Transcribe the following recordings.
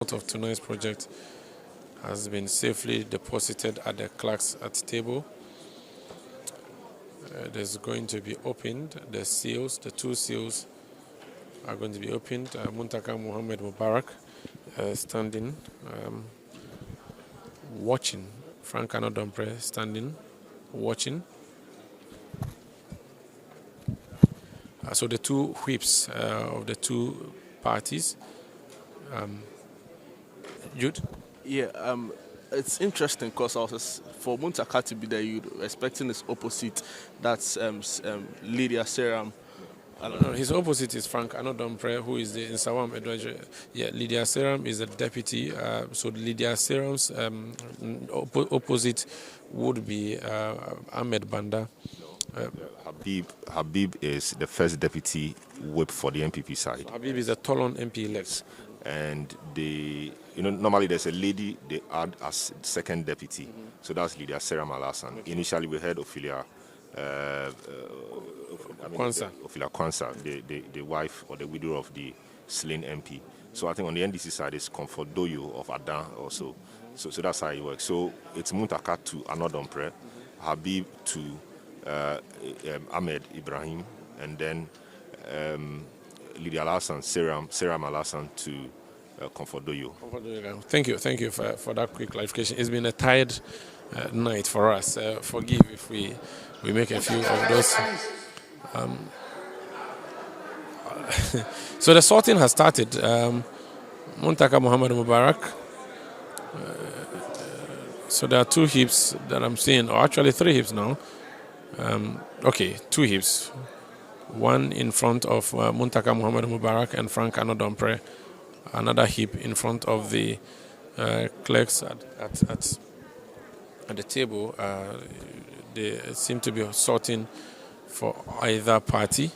Of tonight's project has been safely deposited at the clerks at table. It is going to be opened. The seals, the two seals, are going to be opened. Muntaka Muhammad Mubarak standing, watching. Frank Anodompre standing, watching. So the two whips of the two parties. Jude? Yeah, it's interesting because for Muntaka to be there, you're expecting his opposite. That's Lydia Seram. No, his opposite is Frank Anodompre, who is the Nsawam Edwaje. Yeah, Lydia Seram is the deputy. So Lydia Seram's opposite would be Ahmed Banda. Habib is the first deputy whip for the MPP side. So Habib is a Tolon MP elect. And normally there's a lady they add as second deputy. Mm-hmm. So that's Lydia Seram Alasan. Okay. Initially we had Ophelia Kwanzaa, the wife or the widow of the slain MP. So I think on the NDC side it's Comfort Doyo of Adan also. So that's how it works. So it's Muntaka to Anodompre, Habib to Ahmed Ibrahim, and then Lydia Alasan, Seram Alasan to Comfort Doyo. Thank you for that quick clarification. It's been a tired night for us. Forgive if we make a few of those. So the sorting has started. Muntaka Muhammad Mubarak. So there are two heaps that I'm seeing, or actually three heaps now. Two heaps. One in front of Muntaka Muhammad Mubarak and Frank Anodompre. Another heap in front of the clerks at the table. They seem to be sorting for either party.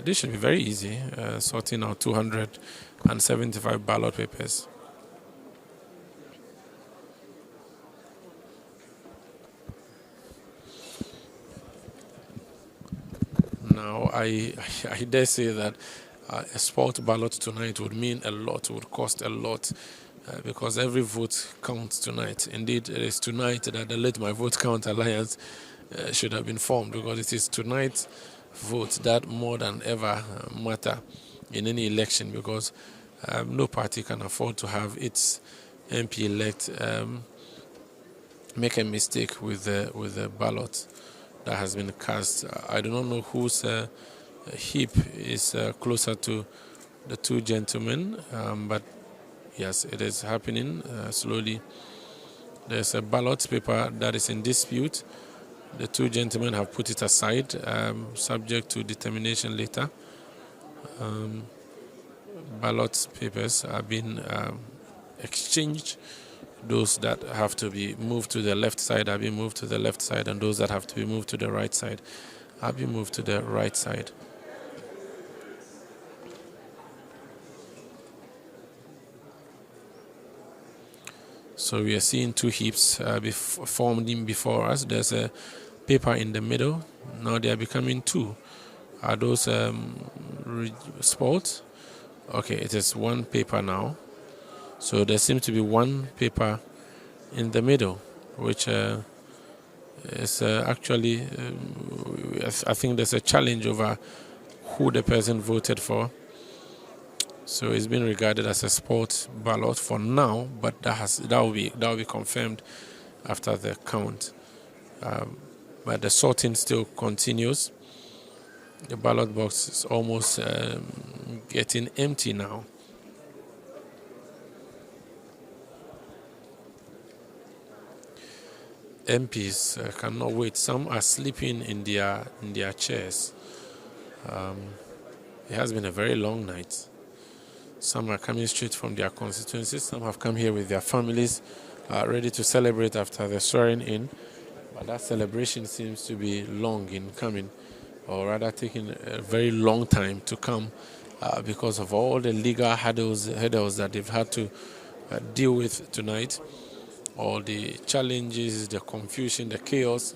This should be very easy, sorting out 275 ballot papers. Now, I dare say that a spot ballot tonight would mean a lot, would cost a lot, because every vote counts tonight. Indeed, it is tonight that the Let My Vote Count Alliance should have been formed, because it is tonight's vote that more than ever matter in any election, because no party can afford to have its MP elect make a mistake with the ballot that has been cast. I do not know whose heap is closer to the two gentlemen, but yes, it is happening slowly. There's a ballot paper that is in dispute. The two gentlemen have put it aside, subject to determination later. Ballot papers are being exchanged. Those that have to be moved to the left side are being moved to the left side, and those that have to be moved to the right side are being moved to the right side. So we are seeing two heaps formed in before us. There's a paper in the middle. Now they are becoming two. Are those spots? Okay, it is one paper now. So there seems to be one paper in the middle, which is actually, I think there's a challenge over who the person voted for. So it's been regarded as a sport ballot for now, but that will be confirmed after the count. But the sorting still continues. The ballot box is almost getting empty now. MPs cannot wait. Some are sleeping in their chairs. It has been a very long night. Some are coming straight from their constituencies. Some have come here with their families, ready to celebrate after the swearing in. But that celebration seems to be long in coming, or rather taking a very long time to come, because of all the legal hurdles that they've had to deal with tonight. All the challenges, the confusion, the chaos,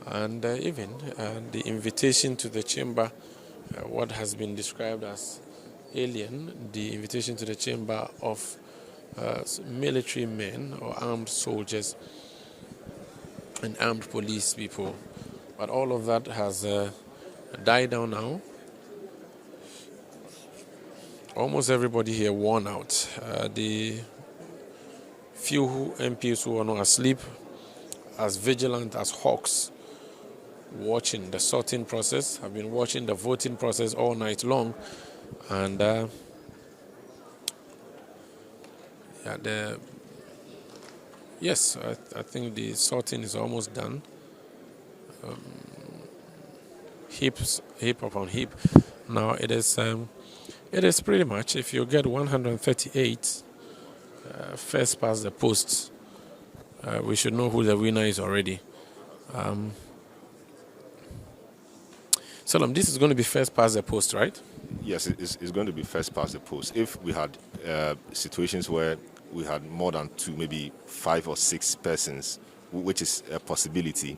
and even the invitation to the chamber, what has been described as alien, the invitation to the chamber of military men or armed soldiers and armed police people. But all of that has died down now. Almost everybody here worn out. The few MPs who are not asleep, as vigilant as hawks, watching the sorting process, have been watching the voting process all night long. And yes, I think the sorting is almost done. Heap upon heap. Now it is pretty much, if you get 138 first past the post, we should know who the winner is already. Salam, this is going to be first past the post, right? Yes, it's going to be first past the post. If we had situations where we had more than 2, maybe 5 or 6 persons, which is a possibility,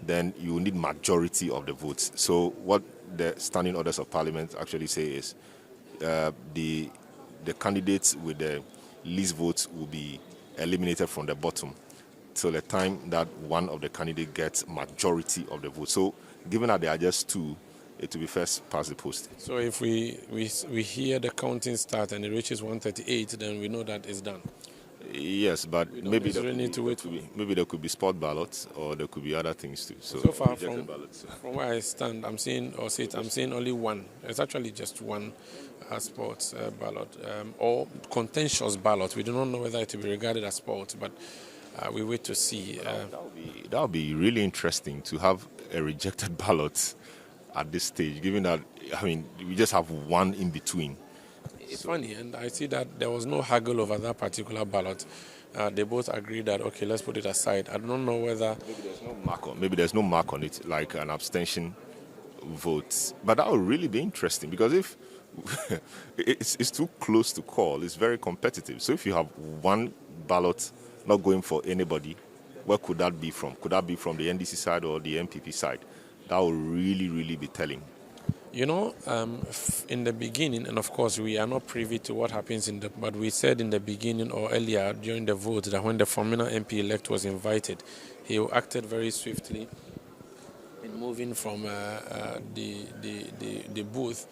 then you need majority of the votes. So what the standing orders of parliament actually say is the candidates with the least votes will be eliminated from the bottom till the time that one of the candidates gets majority of the votes. So given that there are just 2, it will be first past the post. So if we hear the counting start and it reaches 138, then we know that it's done. Yes, but maybe there could be spot ballots or there could be other things too. So far from where I stand, I'm seeing only one. It's actually just one sport ballot or contentious ballot. We do not know whether it will be regarded as sport, but we wait to see. That would be really interesting to have a rejected ballot at this stage, given that, we just have one in between. It's funny, and I see that there was no haggle over that particular ballot. They both agreed that, okay, let's put it aside. I don't know whether... Maybe there's no mark on it, like an abstention vote. But that would really be interesting, because if it's too close to call, it's very competitive. So if you have one ballot not going for anybody, where could that be from? Could that be from the NDC side or the MPP side? That would really, really be telling. You know, in the beginning, and of course we are not privy to what happens but we said in the beginning or earlier during the vote that when the former MP-elect was invited, he acted very swiftly in moving from the booth.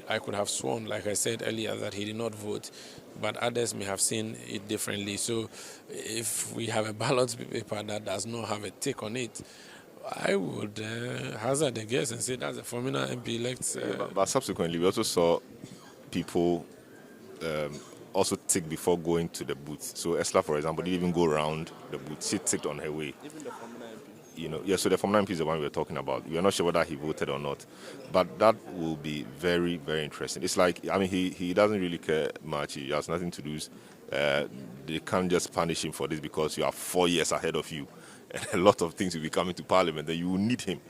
I could have sworn, like I said earlier, that he did not vote, but others may have seen it differently. So if we have a ballot paper that does not have a tick on it, I would hazard a guess and say that's the former MP-elect. But subsequently, we also saw people also tick before going to the booth. So Esla, for example, didn't even go around the booth. She ticked on her way. Even the former MP. Yeah, so the former MP is the one we're talking about. We are not sure whether he voted or not. But that will be very, very interesting. It's like, he doesn't really care much. He has nothing to lose. They can't just punish him for this because you are 4 years ahead of you. And a lot of things will be coming to Parliament, then you will need him.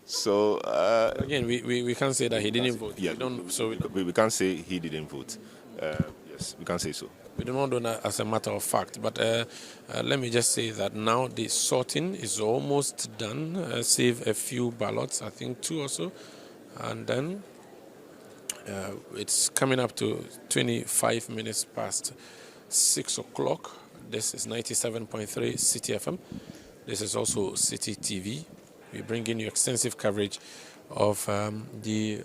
So again, we can't say that he didn't vote. Yeah, we can't say he didn't vote. Yes, we can't say so. We do not know that as a matter of fact. But let me just say that now the sorting is almost done, save a few ballots, I think 2 or so, and then it's coming up to 25 minutes past 6 o'clock. This is 97.3 Citi FM. This is also Citi TV. We're bringing you extensive coverage of the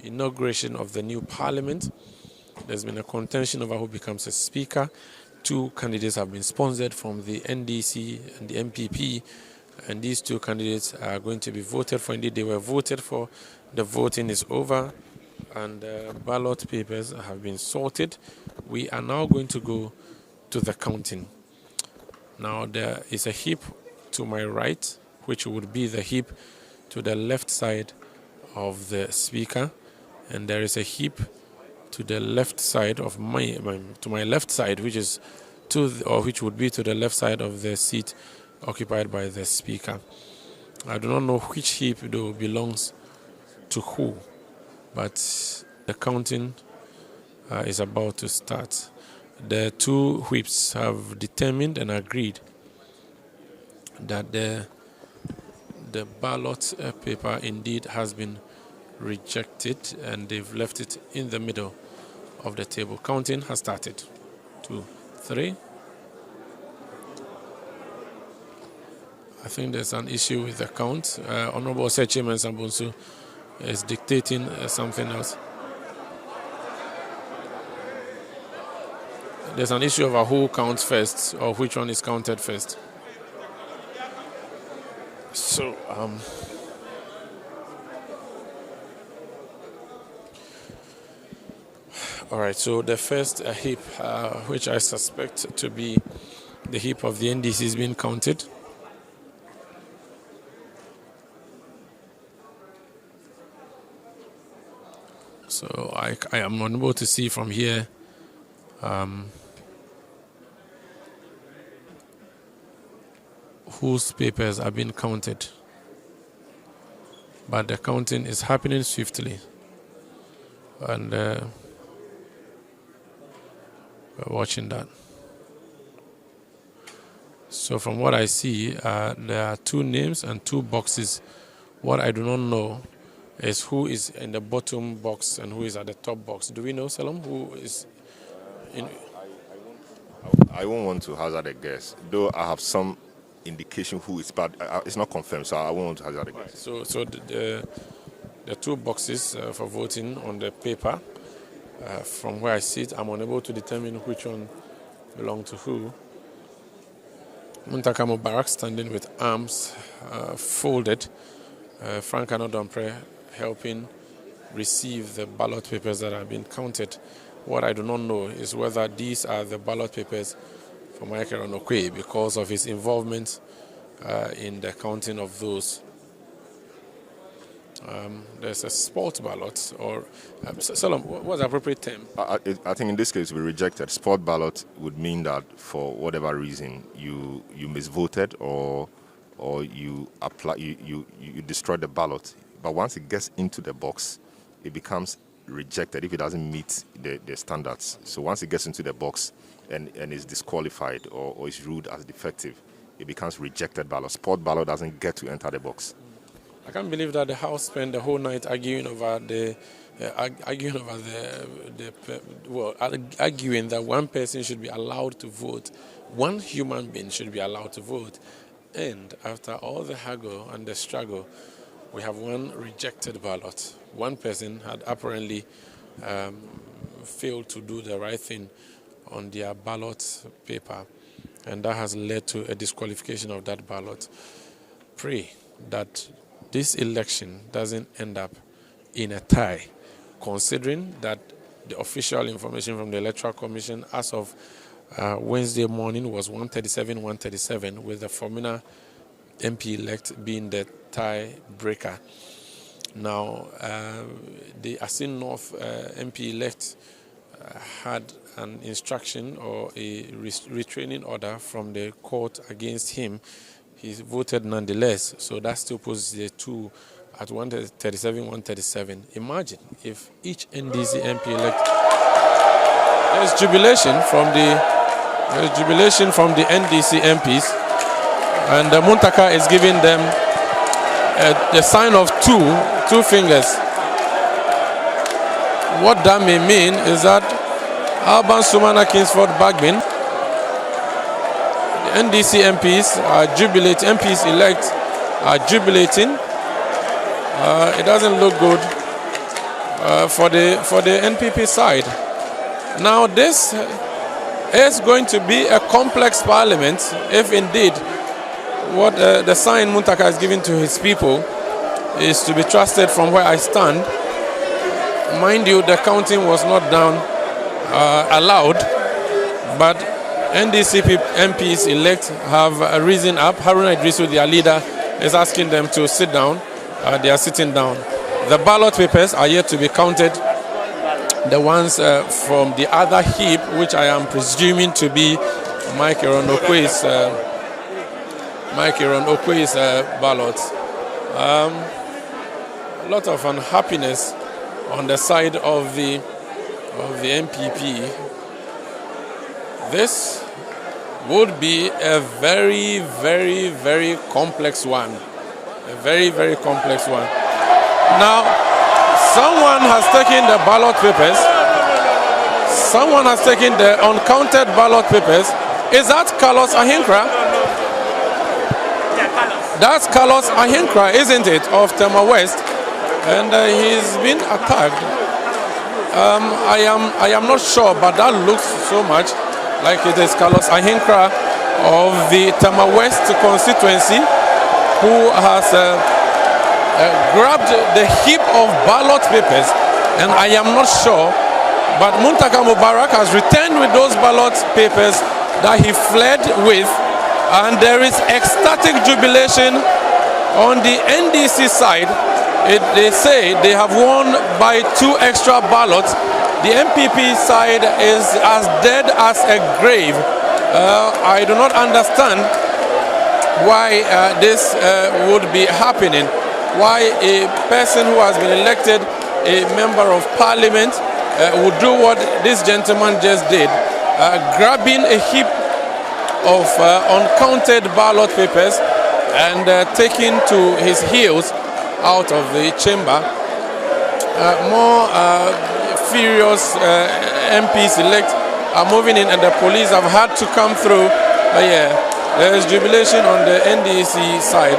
inauguration of the new parliament. There's been a contention over who becomes a speaker. 2 candidates have been sponsored from the NDC and the MPP, and these 2 candidates are going to be voted for. Indeed, they were voted for. The voting is over, and ballot papers have been sorted. We are now going to go to the counting. Now, there is a heap to my right, which would be the heap to the left side of the speaker, and there is a heap to the left side of to my left side, which would be to the left side of the seat occupied by the speaker. I do not know which heap though belongs to who, but the counting is about to start. The 2 whips have determined and agreed that the ballot paper indeed has been rejected, and they've left it in the middle of the table. Counting has started. 2, 3. I think there's an issue with the count. Honorable Sechimen Sambunsu is dictating something else. There's an issue over who counts first or which one is counted first. So, all right, so the first heap, which I suspect to be the heap of the NDC, is being counted. So I am unable to see from here whose papers are being counted. But the counting is happening swiftly. And we're watching that. So from what I see, there are 2 names and 2 boxes. What I do not know is who is in the bottom box and who is at the top box. Do we know, Salam, who is in? I won't want to hazard a guess, though I have some indication who is, but it's not confirmed, so I won't want to hazard a guess. So the 2 boxes for voting on the paper, from where I sit, I'm unable to determine which one belongs to who. Muntaka Mubarak standing with arms folded. Frank Anodompre helping receive the ballot papers that have been counted. What I do not know is whether these are the ballot papers for Michael Onokwe because of his involvement in the counting of those. There's a sport ballot, or Salam, what's the appropriate term? I think in this case we rejected. Sport ballot would mean that for whatever reason you misvoted or you apply you destroy the ballot. But once it gets into the box, it becomes rejected if it doesn't meet the standards. So once it gets into the box and is disqualified or is ruled as defective, it becomes rejected ballot. Sport ballot doesn't get to enter the box. I can't believe that the House spent the whole night arguing arguing that one person should be allowed to vote, one human being should be allowed to vote, and after all the haggle and the struggle, we have one rejected ballot. One person had apparently failed to do the right thing on their ballot paper, and that has led to a disqualification of that ballot. Pray that this election doesn't end up in a tie, considering that the official information from the Electoral Commission as of Wednesday morning was 137, with the former MP-elect being the tie-breaker. Now, the Asin North MP-elect had an instruction or a restraining order from the court against him. He voted nonetheless, so that still puts the 2 at 137. Imagine if each NDC MP-elect... There's jubilation from the NDC MPs, and Muntaka is giving them the sign of two fingers. What that may mean is that Alban Sumana Kingsford Bagbin, the NDC MPs are jubilating, MPs-elect are jubilating. It doesn't look good for the NPP side. Now this is going to be a complex parliament if indeed what the sign Muntaka is giving to his people is to be trusted from where I stand. Mind you, the counting was not allowed, but NDC MPs elect have risen up. Haruna Idrisu, their leader, is asking them to sit down. They are sitting down. The ballot papers are yet to be counted. The ones from the other heap, which I am presuming to be Mike Ironokwe's ballots. A lot of unhappiness on the side of the MPP. This would be a very, very, very complex one. A very, very complex one. Now, someone has taken the ballot papers. Someone has taken the uncounted ballot papers. Is that Carlos Ahenkorah? That's Carlos Ahenkorah, isn't it, of Tema West? And he's been attacked. I am not sure, but that looks so much like it is Carlos Ahenkorah of the Tema West constituency who has grabbed the heap of ballot papers, and I am not sure, but Muntaka Mubarak has returned with those ballot papers that he fled with, and there is ecstatic jubilation on the NDC side. They say they have won by 2 extra ballots. The MPP side is as dead as a grave. I do not understand why this would be happening. Why a person who has been elected a member of parliament would do what this gentleman just did, grabbing a heap of uncounted ballot papers and taking to his heels out of the chamber. More furious MPs elect are moving in, and the police have had to come through. There is jubilation on the NDC side.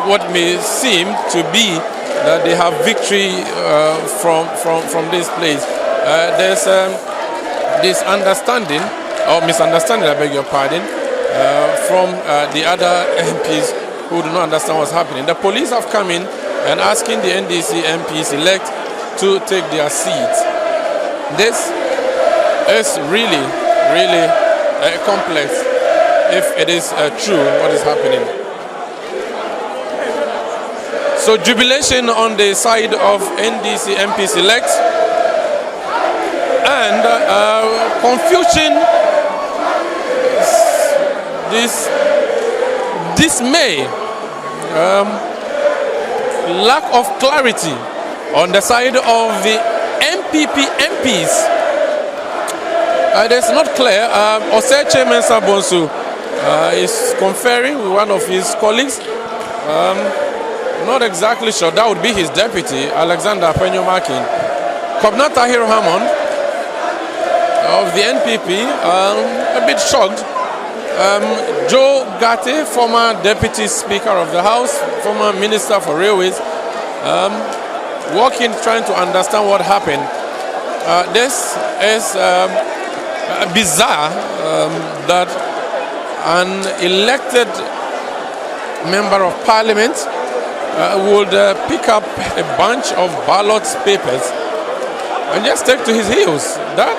What may seem to be that they have victory from this place. There's this understanding or misunderstanding, I beg your pardon, from the other MPs who do not understand what's happening. The police have come in and asking the NDC MPs elect to take their seats. This is really complex if it is true what is happening. So jubilation on the side of NDC MPs elect, and confusion, this dismay, lack of clarity on the side of the MPP MPs. It is not clear. Ose Chairman Sabonsu is conferring with one of his colleagues. Not exactly sure. That would be his deputy, Alexander Ahenkorah. Kobna Tahir Hammond of the NPP, a bit shocked. Joe Gate, former deputy speaker of the House, former minister for railways, walking, trying to understand what happened. This is bizarre that an elected member of parliament would pick up a bunch of ballot papers and just take to his heels. That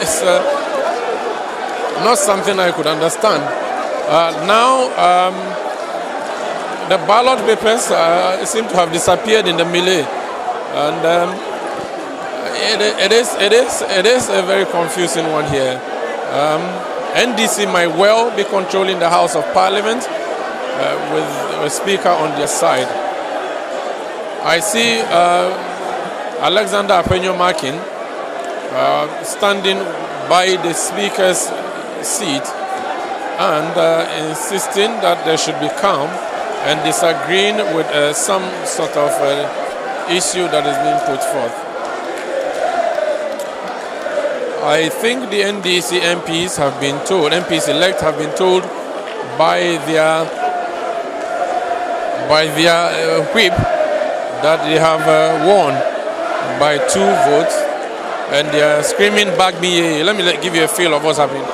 is not something I could understand. Now, the ballot papers seem to have disappeared in the melee, and it is a very confusing one here. NDC might well be controlling the House of Parliament with a speaker on their side. I see Alexander Ahenkorah standing by the speaker's seat and insisting that there should be calm and disagreeing with some sort of issue that is being put forth. I think the NDC MPs have been told, MPs elect have been told by their whip that they have won by 2 votes, and they are screaming back me. Let me give you a feel of what's happening.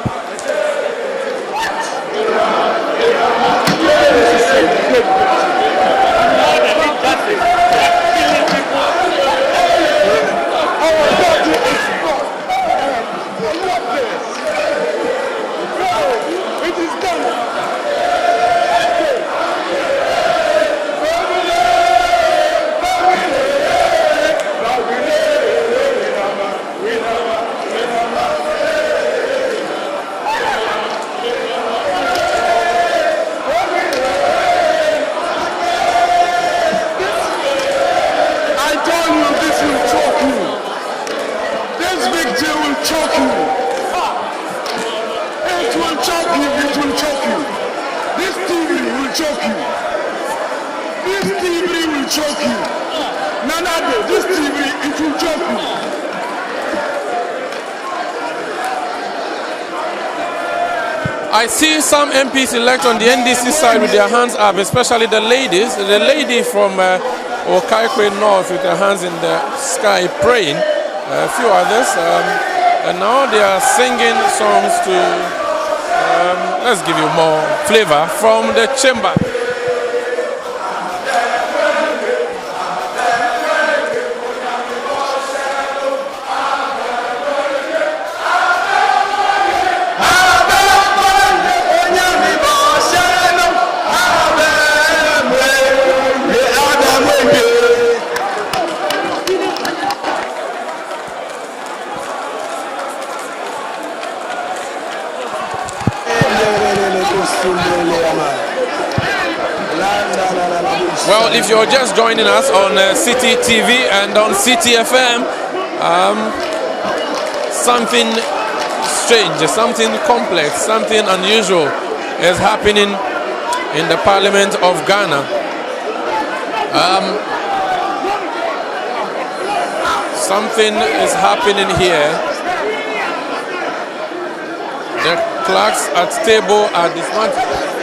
I see some MPs elect on the NDC side with their hands up, especially the ladies. The lady from Okaikwe North with her hands in the sky praying. A few others. And now they are singing songs to, let's give you more flavor from the chamber. Well, if you're just joining us on Citi TV and on Citi FM, something strange, something complex, something unusual is happening in the Parliament of Ghana. Something is happening here. The clerks at table are dismantled.